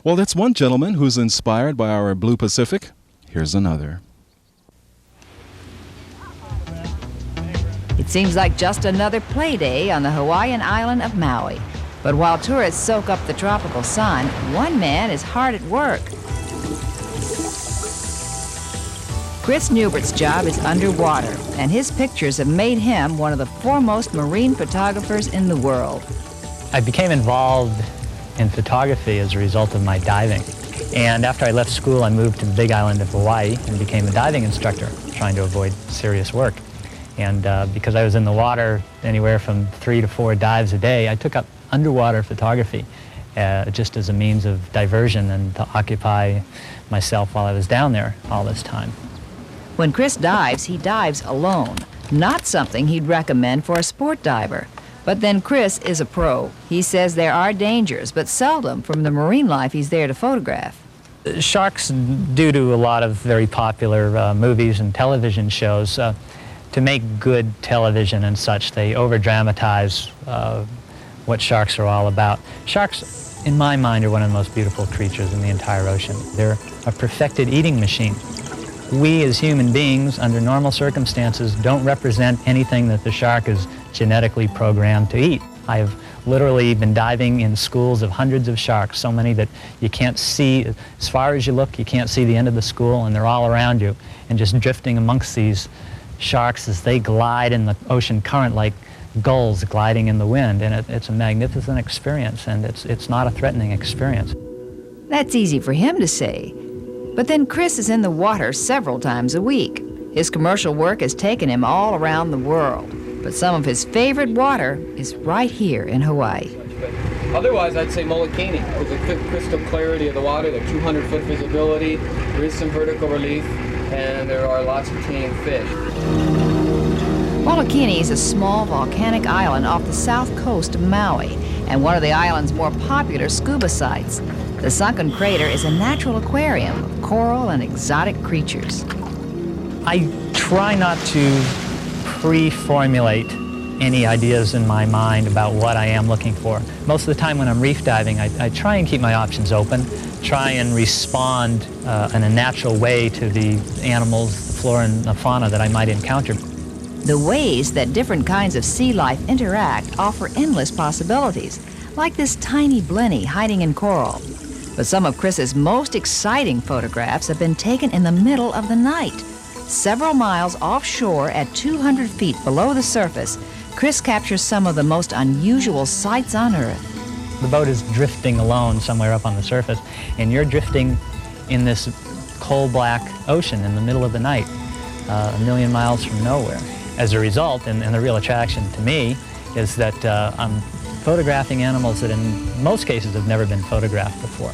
Well, that's one gentleman who's inspired by our Blue Pacific. Here's another. It seems like just another play day on the Hawaiian island of Maui. But while tourists soak up the tropical sun, one man is hard at work. Chris Newbert's job is underwater, and his pictures have made him one of the foremost marine photographers in the world. I became involved in photography as a result of my diving. And after I left school, I moved to the Big Island of Hawaii and became a diving instructor, trying to avoid serious work. And because I was in the water anywhere from 3 to 4 dives a day, I took up underwater photography just as a means of diversion and to occupy myself while I was down there all this time. When Chris dives, he dives alone, not something he'd recommend for a sport diver. But then Chris is a pro. He says there are dangers, but seldom from the marine life he's there to photograph. Sharks, due to a lot of very popular movies and television shows, to make good television and such, they over-dramatize what sharks are all about. Sharks, in my mind, are one of the most beautiful creatures in the entire ocean. They're a perfected eating machine. We as human beings, under normal circumstances, don't represent anything that the shark is genetically programmed to eat. I've literally been diving in schools of hundreds of sharks, so many that you can't see, as far as you look, you can't see the end of the school, and they're all around you. And just drifting amongst these sharks as they glide in the ocean current like gulls gliding in the wind. And it's a magnificent experience, and it's not a threatening experience. That's easy for him to say. But then Chris is in the water several times a week. His commercial work has taken him all around the world. But some of his favorite water is right here in Hawaii. Otherwise, I'd say Molokini, because the crystal clarity of the water, the 200-foot visibility, there is some vertical relief, and there are lots of tame fish. Molokini is a small volcanic island off the south coast of Maui, and one of the island's more popular scuba sites. The sunken crater is a natural aquarium of coral and exotic creatures. I try not to pre-formulate any ideas in my mind about what I am looking for. Most of the time when I'm reef diving, I try and keep my options open, try and respond in a natural way to the animals, the flora and the fauna that I might encounter. The ways that different kinds of sea life interact offer endless possibilities, like this tiny blenny hiding in coral. But some of Chris's most exciting photographs have been taken in the middle of the night. Several miles offshore at 200 feet below the surface, Chris captures some of the most unusual sights on Earth. The boat is drifting alone somewhere up on the surface, and you're drifting in this coal-black ocean in the middle of the night, a million miles from nowhere. As a result, and the real attraction to me, is that I'm photographing animals that in most cases have never been photographed before.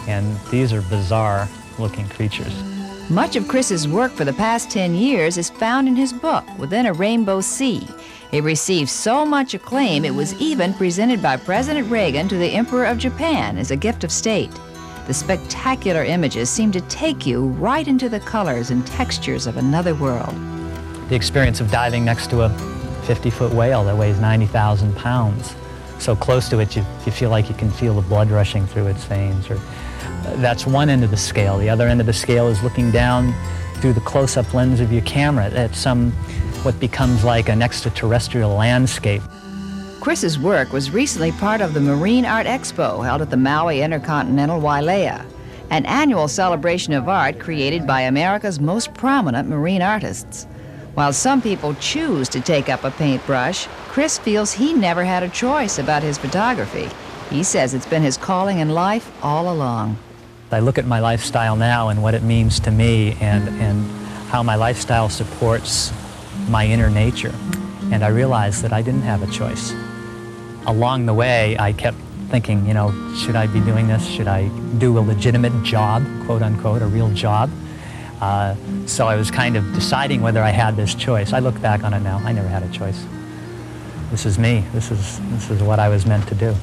And these are bizarre-looking creatures. Much of Chris's work for the past 10 years is found in his book, Within a Rainbow Sea. It received so much acclaim it was even presented by President Reagan to the Emperor of Japan as a gift of state. The spectacular images seem to take you right into the colors and textures of another world. The experience of diving next to a 50-foot whale that weighs 90,000 pounds. So close to it, you feel like you can feel the blood rushing through its veins. That's one end of the scale. The other end of the scale is looking down through the close-up lens of your camera at what becomes like an extraterrestrial landscape. Chris's work was recently part of the Marine Art Expo held at the Maui Intercontinental Wailea, an annual celebration of art created by America's most prominent marine artists. While some people choose to take up a paintbrush, Chris feels he never had a choice about his photography. He says it's been his calling in life all along. I look at my lifestyle now and what it means to me and how my lifestyle supports my inner nature. And I realized that I didn't have a choice. Along the way, I kept thinking, should I be doing this? Should I do a legitimate job, quote unquote, a real job? So I was kind of deciding whether I had this choice. I look back on it now. I never had a choice. This is me. This is what I was meant to do.